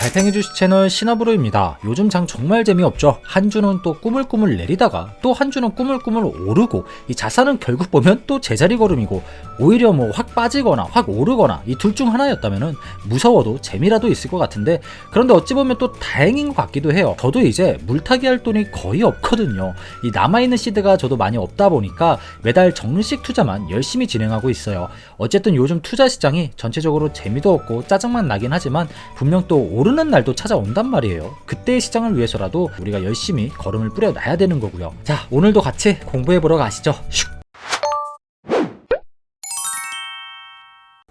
달팽이 주식 채널 시나브로입니다. 요즘 장 정말 재미없죠. 한 주는 또 꾸물꾸물 내리다가 또 한 주는 꾸물꾸물 오르고, 이 자산은 결국 보면 또 제자리 걸음이고, 오히려 뭐 확 빠지거나 확 오르거나 이 둘 중 하나였다면은 무서워도 재미라도 있을 것 같은데, 그런데 어찌 보면 또 다행인 것 같기도 해요. 저도 이제 물타기 할 돈이 거의 없거든요. 이 남아있는 시드가 저도 많이 없다 보니까 매달 정식 투자만 열심히 진행하고 있어요. 어쨌든 요즘 투자 시장이 전체적으로 재미도 없고 짜증만 나긴 하지만 분명 또 오르는 날도 찾아온단 말이에요. 그때의 시장을 위해서라도 우리가 열심히 걸음을 뿌려놔야 되는 거고요. 자, 오늘도 같이 공부해보러 가시죠. 슉!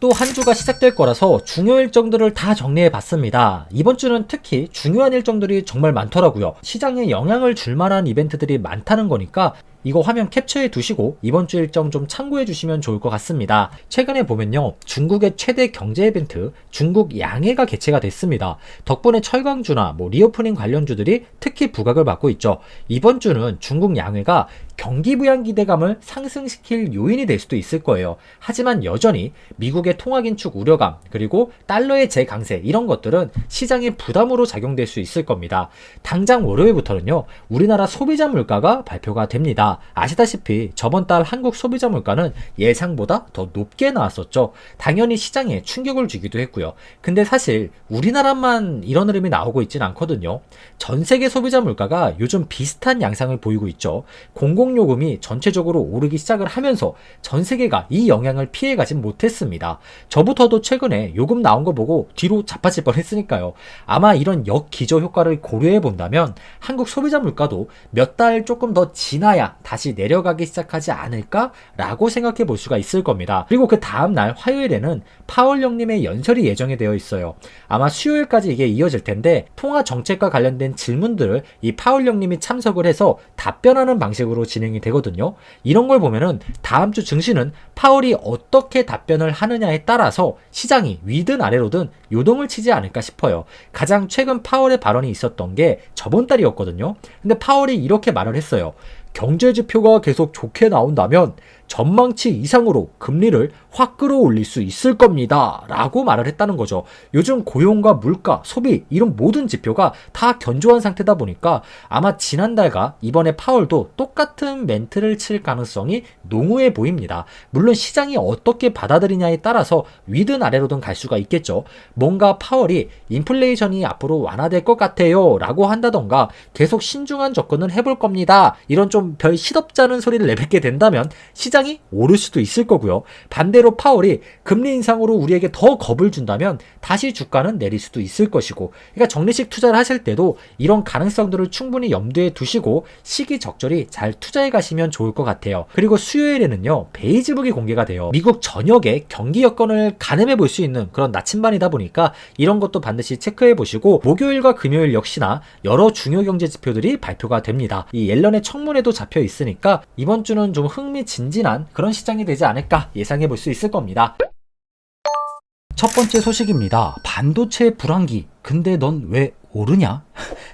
또 한 주가 시작될 거라서 중요 일정들을 다 정리해 봤습니다. 이번 주는 특히 중요한 일정들이 정말 많더라고요. 시장에 영향을 줄 만한 이벤트들이 많다는 거니까 이거 화면 캡처해 두시고 이번 주 일정 좀 참고해 주시면 좋을 것 같습니다. 최근에 보면요, 중국의 최대 경제 이벤트 중국 양해가 개최가 됐습니다. 덕분에 철강주나 리오프닝 관련주들이 특히 부각을 받고 있죠. 이번 주는 중국 양해가 경기 부양 기대감을 상승시킬 요인이 될 수도 있을 거예요. 하지만 여전히 미국의 통화 긴축 우려감, 그리고 달러의 재강세, 이런 것들은 시장의 부담으로 작용될 수 있을 겁니다. 당장 월요일부터는요, 우리나라 소비자 물가가 발표가 됩니다. 아시다시피 저번 달 한국 소비자 물가는 예상보다 더 높게 나왔었죠. 당연히 시장에 충격을 주기도 했고요. 근데 사실 우리나라만 이런 흐름이 나오고 있진 않거든요. 전 세계 소비자 물가가 요즘 비슷한 양상을 보이고 있죠. 공공요금이 전체적으로 오르기 시작을 하면서 전 세계가 이 영향을 피해가진 못했습니다. 저부터도 최근에 요금 나온 거 보고 뒤로 자빠질 뻔했으니까요. 아마 이런 역기저 효과를 고려해 본다면 한국 소비자 물가도 몇 달 조금 더 지나야 다시 내려가기 시작하지 않을까라고 생각해 볼 수가 있을 겁니다. 그리고 그 다음날 화요일에는 파월 형님의 연설이 예정이 되어 있어요. 아마 수요일까지 이게 이어질 텐데, 통화 정책과 관련된 질문들을 이 파월 형님이 참석을 해서 답변하는 방식으로 진행이 되거든요. 이런 걸 보면은 다음 주 증시는 파월이 어떻게 답변을 하느냐에 따라서 시장이 위든 아래로든 요동을 치지 않을까 싶어요. 가장 최근 파월의 발언이 있었던 게 저번 달이었거든요. 근데 파월이 이렇게 말을 했어요. 경제 지표가 계속 좋게 나온다면 전망치 이상으로 금리를 확 끌어올릴 수 있을 겁니다 라고 말을 했다는 거죠. 요즘 고용과 물가, 소비, 이런 모든 지표가 다 견조한 상태다 보니까 아마 지난달과 이번에 파월도 똑같은 멘트를 칠 가능성이 농후해 보입니다. 물론 시장이 어떻게 받아들이냐에 따라서 위든 아래로든 갈 수가 있겠죠. 뭔가 파월이 인플레이션이 앞으로 완화될 것 같아요 라고 한다던가, 계속 신중한 접근을 해볼 겁니다, 이런 좀 별 시덥잖은 소리를 내뱉게 된다면 시장이 오를 수도 있을 거고요. 반대로 파월이 금리 인상으로 우리에게 더 겁을 준다면 다시 주가는 내릴 수도 있을 것이고, 그러니까 적리식 투자를 하실 때도 이런 가능성들을 충분히 염두에 두시고 시기적절히 잘 투자해 가시면 좋을 것 같아요. 그리고 수요일에는요, 베이지북이 공개가 돼요. 미국 전역의 경기 여건을 가늠해 볼 수 있는 그런 나침반이다 보니까 이런 것도 반드시 체크해 보시고, 목요일과 금요일 역시나 여러 중요 경제 지표들이 발표가 됩니다. 이 옐런의 청문회도 잡혀 있으니까 이번 주는 좀 흥미진진한 그런 시장이 되지 않을까 예상해 볼 수 있을 겁니다. 첫 번째 소식입니다. 반도체 불황기. 근데 넌 왜 오르냐?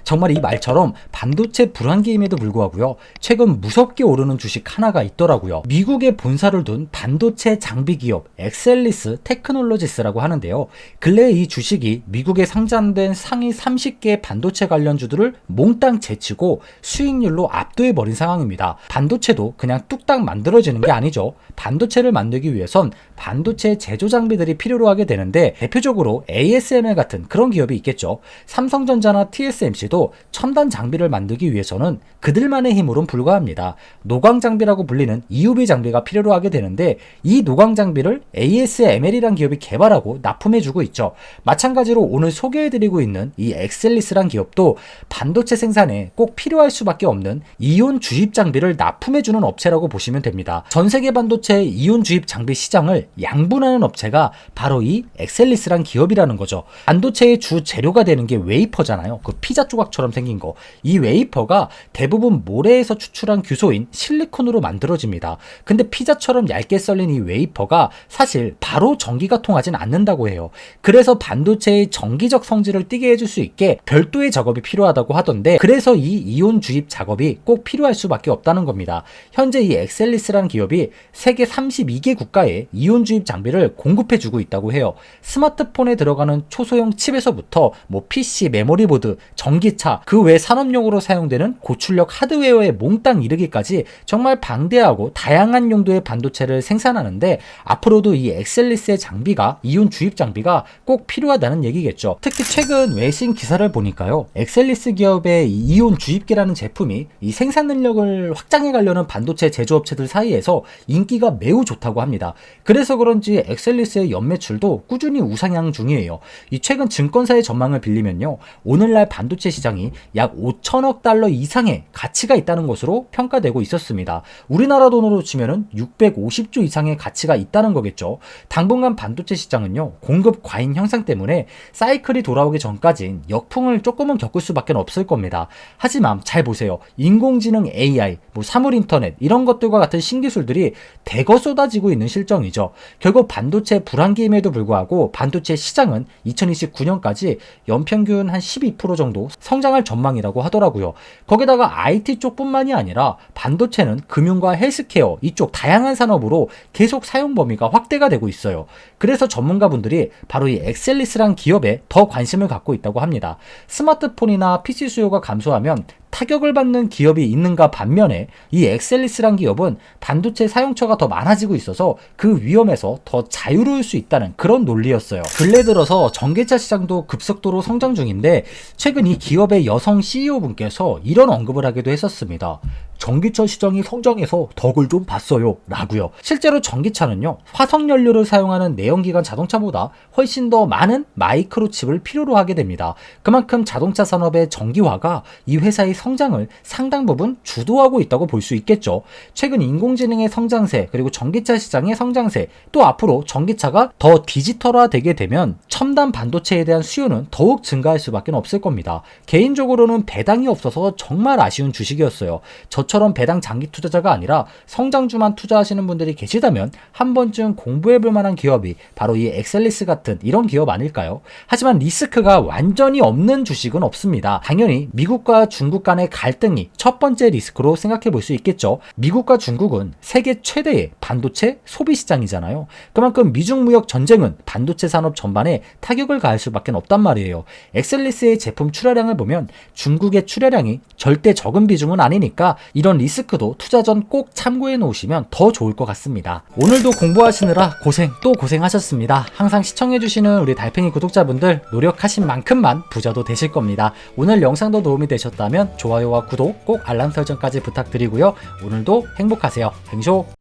정말 이 말처럼 반도체 불황기임에도 불구하고요, 최근 무섭게 오르는 주식 하나가 있더라고요. 미국에 본사를 둔 반도체 장비 기업 엑셀리스 테크놀로지스라고 하는데요. 근래에 이 주식이 미국에 상장된 상위 30개 반도체 관련주들을 몽땅 제치고 수익률로 압도해버린 상황입니다. 반도체도 그냥 뚝딱 만들어지는 게 아니죠. 반도체를 만들기 위해선 반도체 제조 장비들이 필요로 하게 되는데, 대표적으로 ASML 같은 그런 기업이 있겠죠. 삼성전자나 TSMC도 첨단 장비를 만들기 위해서는 그들만의 힘으로는 불가합니다. 노광 장비라고 불리는 EUV 장비가 필요로 하게 되는데, 이 노광 장비를 ASML이란 기업이 개발하고 납품해주고 있죠. 마찬가지로 오늘 소개해드리고 있는 이 엑셀리스란 기업도 반도체 생산에 꼭 필요할 수밖에 없는 이온 주입 장비를 납품해주는 업체라고 보시면 됩니다. 전 세계 반도체 이온 주입 장비 시장을 양분하는 업체가 바로 이 엑셀리스란 기업이라는 거죠. 반도체의 주 재료가 되는 게 웨이퍼잖아요. 그 피자 조각처럼 생긴 거. 이 웨이퍼가 대부분 모래에서 추출한 규소인 실리콘으로 만들어집니다. 근데 피자처럼 얇게 썰린 이 웨이퍼가 사실 바로 전기가 통하진 않는다고 해요. 그래서 반도체의 전기적 성질을 띠게 해줄 수 있게 별도의 작업이 필요하다고 하던데, 그래서 이 이온 주입 작업이 꼭 필요할 수밖에 없다는 겁니다. 현재 이 엑셀리스라는 기업이 세계 32개 국가에 이온 이온 주입 장비를 공급해주고 있다고 해요. 스마트폰에 들어가는 초소형 칩에서부터 PC, 메모리보드, 전기차, 그 외 산업용으로 사용되는 고출력 하드웨어에 몽땅 이르기까지 정말 방대하고 다양한 용도의 반도체를 생산하는데, 앞으로도 이 엑셀리스의 장비가, 이온 주입 장비가 꼭 필요하다는 얘기겠죠. 특히 최근 외신 기사를 보니까요, 엑셀리스 기업의 이온 주입기라는 제품이 이 생산 능력을 확장해 가려는 반도체 제조업체들 사이에서 인기가 매우 좋다고 합니다. 그래서 그런지 엑셀리스의 연매출도 꾸준히 우상향 중이에요. 이 최근 증권사의 전망을 빌리면요, 오늘날 반도체 시장이 약 5천억 달러 이상의 가치가 있다는 것으로 평가되고 있었습니다. 우리나라 돈으로 치면은 650조 이상의 가치가 있다는 거겠죠. 당분간 반도체 시장은요, 공급 과잉 현상 때문에 사이클이 돌아오기 전까진 역풍을 조금은 겪을 수밖에 없을 겁니다. 하지만 잘 보세요. 인공지능 AI, 사물 인터넷 이런 것들과 같은 신기술들이 대거 쏟아지고 있는 실정이죠. 결국 반도체 불황기임에도 불구하고 반도체 시장은 2029년까지 연평균 한 12% 정도 성장할 전망이라고 하더라고요. 거기다가 IT 쪽뿐만이 아니라 반도체는 금융과 헬스케어 이쪽 다양한 산업으로 계속 사용 범위가 확대가 되고 있어요. 그래서 전문가분들이 바로 이 엑셀리스란 기업에 더 관심을 갖고 있다고 합니다. 스마트폰이나 PC 수요가 감소하면 타격을 받는 기업이 있는가 반면에 이 엑셀리스란 기업은 반도체 사용처가 더 많아지고 있어서 그 위험에서 더 자유로울 수 있다는 그런 논리였어요. 근래 들어서 전기차 시장도 급속도로 성장 중인데, 최근 이 기업의 여성 CEO분께서 이런 언급을 하기도 했었습니다. 전기차 시장이 성장해서 덕을 좀 봤어요 라고요. 실제로 전기차는요, 화석연료를 사용하는 내연기관 자동차보다 훨씬 더 많은 마이크로칩을 필요로 하게 됩니다. 그만큼 자동차 산업의 전기화가 이 회사의 성장을 상당 부분 주도하고 있다고 볼 수 있겠죠. 최근 인공지능의 성장세, 그리고 전기차 시장의 성장세, 또 앞으로 전기차가 더 디지털화 되게 되면 첨단 반도체에 대한 수요는 더욱 증가할 수밖에 없을 겁니다. 개인적으로는 배당이 없어서 정말 아쉬운 주식이었어요. 저처럼 배당 장기 투자자가 아니라 성장주만 투자하시는 분들이 계시다면 한 번쯤 공부해볼 만한 기업이 바로 이 엑셀리스 같은 이런 기업 아닐까요? 하지만 리스크가 완전히 없는 주식은 없습니다. 당연히 미국과 중국 간의 갈등이 첫 번째 리스크로 생각해 볼 수 있겠죠. 미국과 중국은 세계 최대의 반도체 소비 시장이잖아요. 그만큼 미중 무역 전쟁은 반도체 산업 전반에 타격을 가할 수밖에 없단 말이에요. 엑셀리스의 제품 출하량을 보면 중국의 출하량이 절대 적은 비중은 아니니까 이런 리스크도 투자 전 꼭 참고해 놓으시면 더 좋을 것 같습니다. 오늘도 공부하시느라 고생 또 고생하셨습니다. 항상 시청해주시는 우리 달팽이 구독자분들, 노력하신 만큼만 부자도 되실 겁니다. 오늘 영상도 도움이 되셨다면 좋아요와 구독, 꼭 알람 설정까지 부탁드리고요. 오늘도 행복하세요. 뱅쇼.